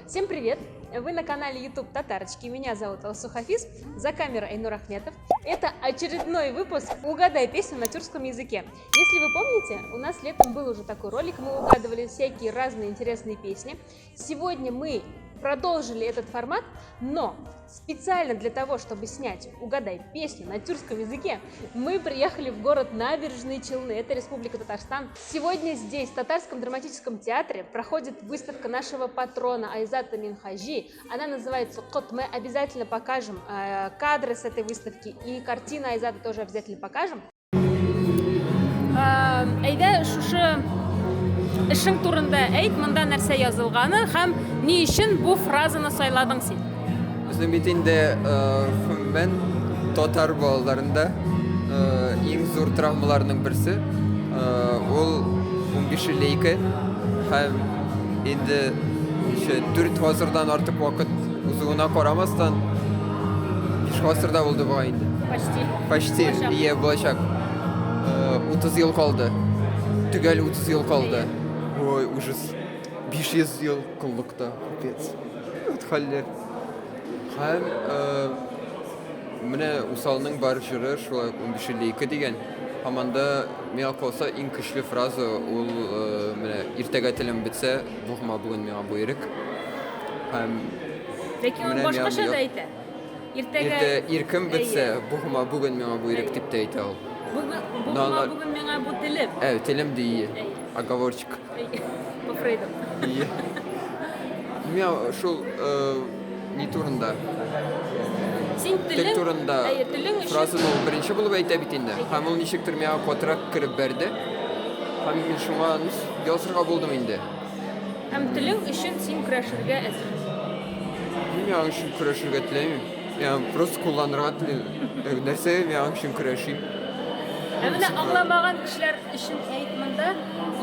Всем привет! Вы на канале YouTube Татарочки. Меня зовут Алсу Хафиз, за камерой Айнур Ахметов. Это очередной выпуск «Угадай песню на тюркском языке». Если вы помните, у нас летом был уже такой ролик, мы угадывали всякие разные интересные песни. Сегодня мы продолжили этот формат, но специально для того, чтобы снять «Угадай песню» на тюркском языке, мы приехали в город Набережные Челны, это Республика Татарстан. Сегодня здесь, в Татарском драматическом театре, проходит выставка нашего патрона Айзата Минхажи. Она называется «Кот». Мы обязательно покажем кадры с этой выставки, и картину Айзата тоже обязательно покажем. Айда шушы ішің турында әйт, мында нәрсә язылғаны һәм ни өчен бу фразаны сайладың син? Bizim bitinde ben Tatar bağlarında en zor travmalarının birisi ol 15 leyke hem indi 4 asırdan artık vakit uzunluğuna koramasdan 5 asırda oldu bu indi. Почти. İyi bulaşak. 30 yıl kaldı. Tügel 30 yıl kaldı. Ой, ужас. 500 yıl kıllıkta. Kıpet. Haller. Hem mene usalның бар жыры шулай 15 деген. Хаманда миңа калса иң көчле фраза ул менә иртәгә телем бетсә, бухма бүген миңа бу ирек. Һәм Ләкин ул башкача да әйтә. Иртәгә иркем бетсә, бухма бүген миңа бу ирек дип тә әйтә ул. Бухма бүген миңа бу телем. Телем дие. Оговорчик. По Фрейду. Миңа шул ни турында? Син Тел турында фразаны ул беренче булып әйтә бит инде. Һәм ул ничектер миңа котрак кирип берде. Һәм мин шуңа язырга булдым инде. Һәм телең өчен син көрәшергә әзер. Мин аңа өчен көрәшергә теләмим. Ягъни просто кулланырга телим. Нәрсә мин аңа өчен көрәшим. Ә менә аңламаган кешеләр өчен әйт монда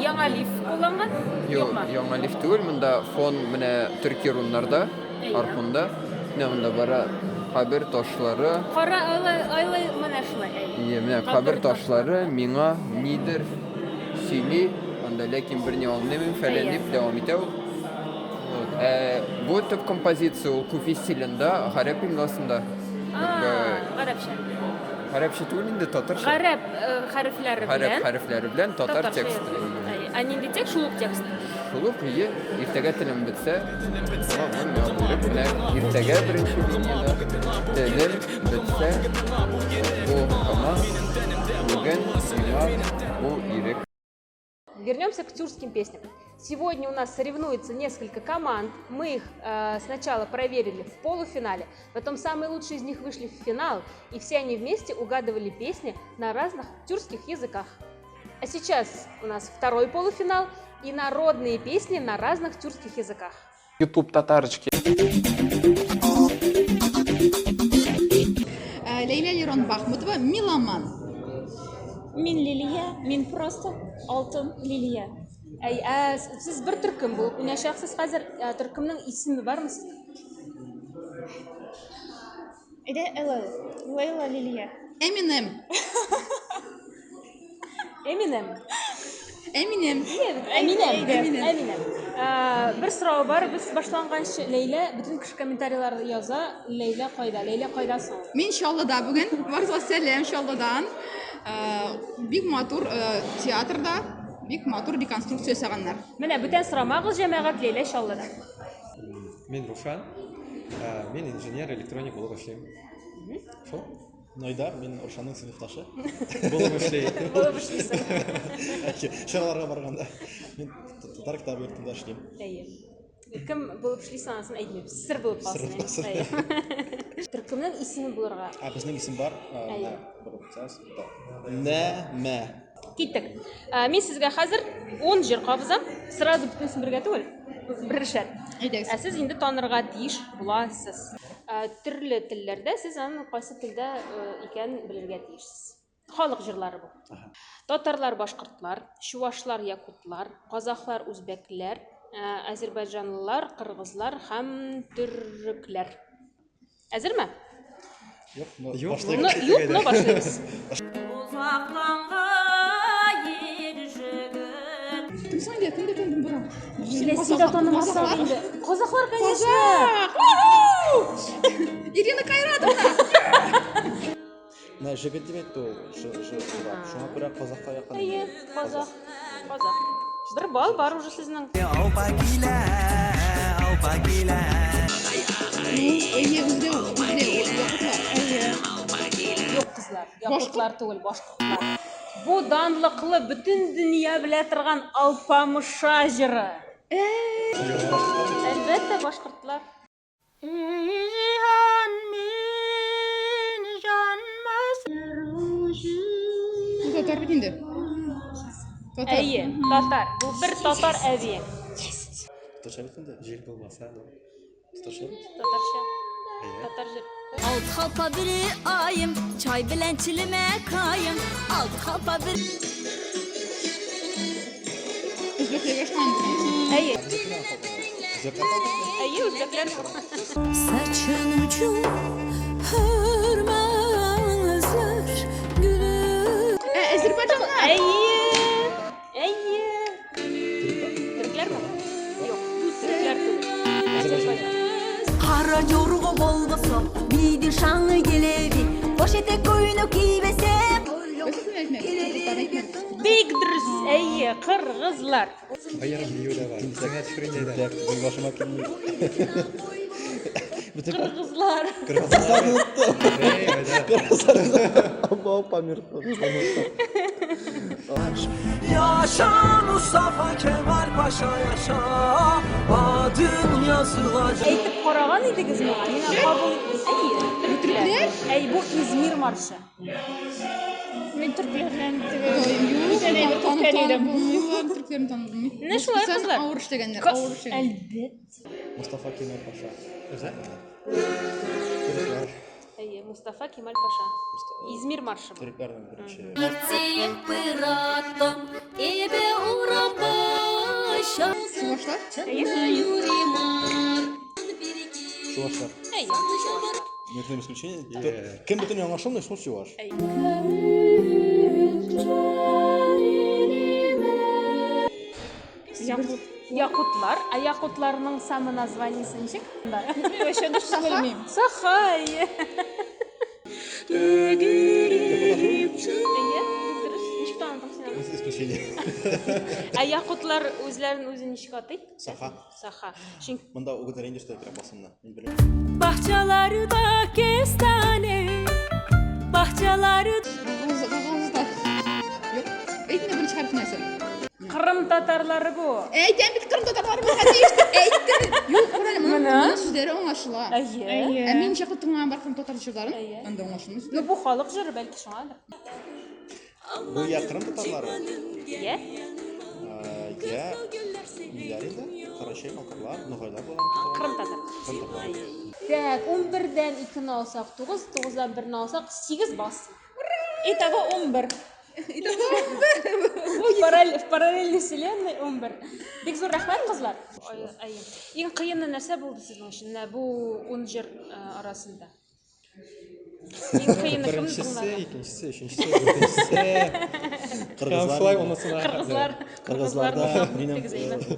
яңа лиф кулланган? Юкмы? Яңа лиф түгел, монда фон менә төрки руннарда, аркында. Менә бара хәбәр ташлары. Кара айлы менә шулай. Менә хәбәр ташлары миңа нидер сөйли, анда ләкин берни аңламыйм, фәлән дип дәвам итә ул. Бу төп композиция ул күфи стилендә, гарәп имласында. Гарәпчә. Гарәпчә түгел инде, татарча. Гарәп хәрефләре белән. Хәрефләре белән татар тексты. А нинди текст? Шулук текст. Шулук ие, иртәгә телем бетсә, иртәгә беренче линияда телем бетсә, бу кама бүген миңа бу ирек. Вернемся к тюркским песням. Сегодня у нас соревнуется несколько команд. Мы их сначала проверили в полуфинале, потом самые лучшие из них вышли в финал, и все они вместе угадывали песни на разных тюркских языках. А сейчас у нас второй полуфинал и народные песни на разных тюркских языках. YouTube Татарочки. Лейля Лерон Бахмутова, Меломан. Мин Лилия, мин просто алтын Лилия. Сіз бір түркім болып уйнашақсыз, қазір түркімнің исімі бармы сіздің? Лейла Лилия. Эминем. Эминем. Эминем. Бір сұрау бар, біз башланғанша Лейла, bütün кіші комментарийларды яза, Лейла қайдасың? Мен Шаллада бүгін, барзға сәлем Шалладан. Бик матур театрда, бик матур реконструкция сағанлар. Менә бүтән сұрамағыз жәмәғат Лейла Шаллада. Мен Руфан, мен инженер электроник болып эшлейм. Шо? Нойдар, мен Рушанның сыйныфташы. Болып эшлейм. Болып эшлейсің. Шараларға барғанда мен татар кітап йортында эшлейм. Кім болып эшлейсің, анасын әйтмейміз. Сыр болып қалсын. Түркімнің исімі бұларға. Біздің исім бар. Нәмә. Кеттік. Мен сізге қазір 10 жер қабызам. Сразу бүтінсін бірге түгіл. Бірішер. Сіз енді танырға дейіш бұласыз. Түрлі тіллерді сіз аның қайсы тілді екен білерге дейішсіз. Халық жырлары бұл. Татарлар, башқұртлар, шувашлар, якутлар, қазақтар, өзбеклер, әзербайжанлылар, қырғызлар һәм түріклер. Әзір ме? Жоқ, башлаймыз. Тумсаң кімді бұра? Сен танымасаң енді. Қазақтар, конечно. Ирина Кайратовна. мына жігіт демейді ол шуңа бірақ қазаққа жақын Әйе, қазақ. Бір бал бар уже сіздің. Жоқ қызлар, яқұтлар түгіл, башқұртлар. Бұ данлықлы бүтін дүния біле тұрған Алпамыша жыры. Әлбәтте башқұртлар. Татар бит инде. Әйе, татар. Бұл бір татар әбе. Татарша бітінде жел болмаса татарша бит Татарша. Татар жыр. Alt halpa bir ayım, çay bilen çilime kayım. Alt halpa bir... Өзбектерге шыққан. Әйе. Әйе, өзбеклер. Saçın ucu hırmazlar gülüm. Әзербайжаннан. Әйе. Түрклер ме? Жоқ, түрклер түгіл. Әзербайжан. Kara yorgun olmasam, bir şanlı gelevi. Boş etek koyunu giybesem. Бек дұрыс. Әйе, қырғызлар. Bayram yiyorlar var. Sana tükürünce de. Bir başıma kelmiyor. Қырғызлар. Kırmızılar unuttu. Kırmızılar unuttu. Allah'ım Yaşa Mustafa Kemal Paşa yaşa, adın yazılacak. Әйтіп қараған едіңіз ме? Мені қабыл. Әйе, түрклер. Әй, бұл İzmir маршы. Мен түрклерден Türklerin tanıdım. Ne şu var kızlar? Ağır işlegenler, ağır işlegenler. Әлбет. Mustafa Kemal Paşa. Güzel. Әйе, Мұстафа Кемал Паша. İzmir маршы. Türklerden bir şey. Gittim bıraktım, ebe uğram başa. Çuvaşlar. Әйе. Чувашlar. Әйе. Некоторым исключением. Кем бы ты ни нашел, но что чуваш? Якутлар. А якутларның самы названиясы ничек? Вообще даже söylemeyeyim. Саха. Әйе. Әйе. Дұрыс. Ничек таныдың сен аны? Исключение. А якутлар өзләрін өзі ничек атайды? Саха. Саха. Çünkü Bunda ugudarınca işte basında. Bahçelerde kestane, bahçelerde... Kırgızlar. Yok. Eğitimde bunu çıkarıp neyse. Kırım tatarları bu. Eğitim bit Kırım Tatarları mı? Hadi işte eğitim. Yok buraya bunun sözleri oңашыла. Әйе. Мен жақын тыңлаған бар Kırım Tatar жырларын. Әйе. Анда оңашылмыз. Ну, bu халық жыры бәлки шоңадыр. Bu ya Kırım Tatarları. Иә? Ya Yarında, Karашай, Малкарлар, Ноғайлар болған. Kırım tatar. Kırım Tatarları. Так, 11-ден 2-ні алсақ 9, 9-дан 1-ні алсақ 8 бас. Итого 11. В параллельной вселенной 11. Бек зор рахмет, қызлар. Ең қиыны нәрсе болды сіздің үшін? Бұл 10 жыр арасында. Ең қиыны кім Біріншісі, тыңдады? екіншісі, үшіншісі, төртіншісі. Қырғызларда менің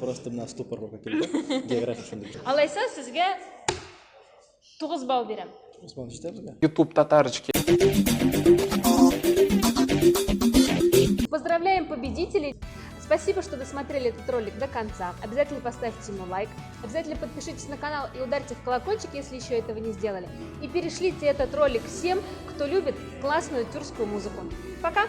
просто мына ступор болып келді. География шынды. Алайса сізге 9 балл берем. Осман жетер бізге? YouTube татарочки. Поздравляем победителей! Спасибо, что досмотрели этот ролик до конца. Обязательно поставьте ему лайк, обязательно подпишитесь на канал и ударьте в колокольчик, если еще этого не сделали. И перешлите этот ролик всем, кто любит классную тюркскую музыку. Пока!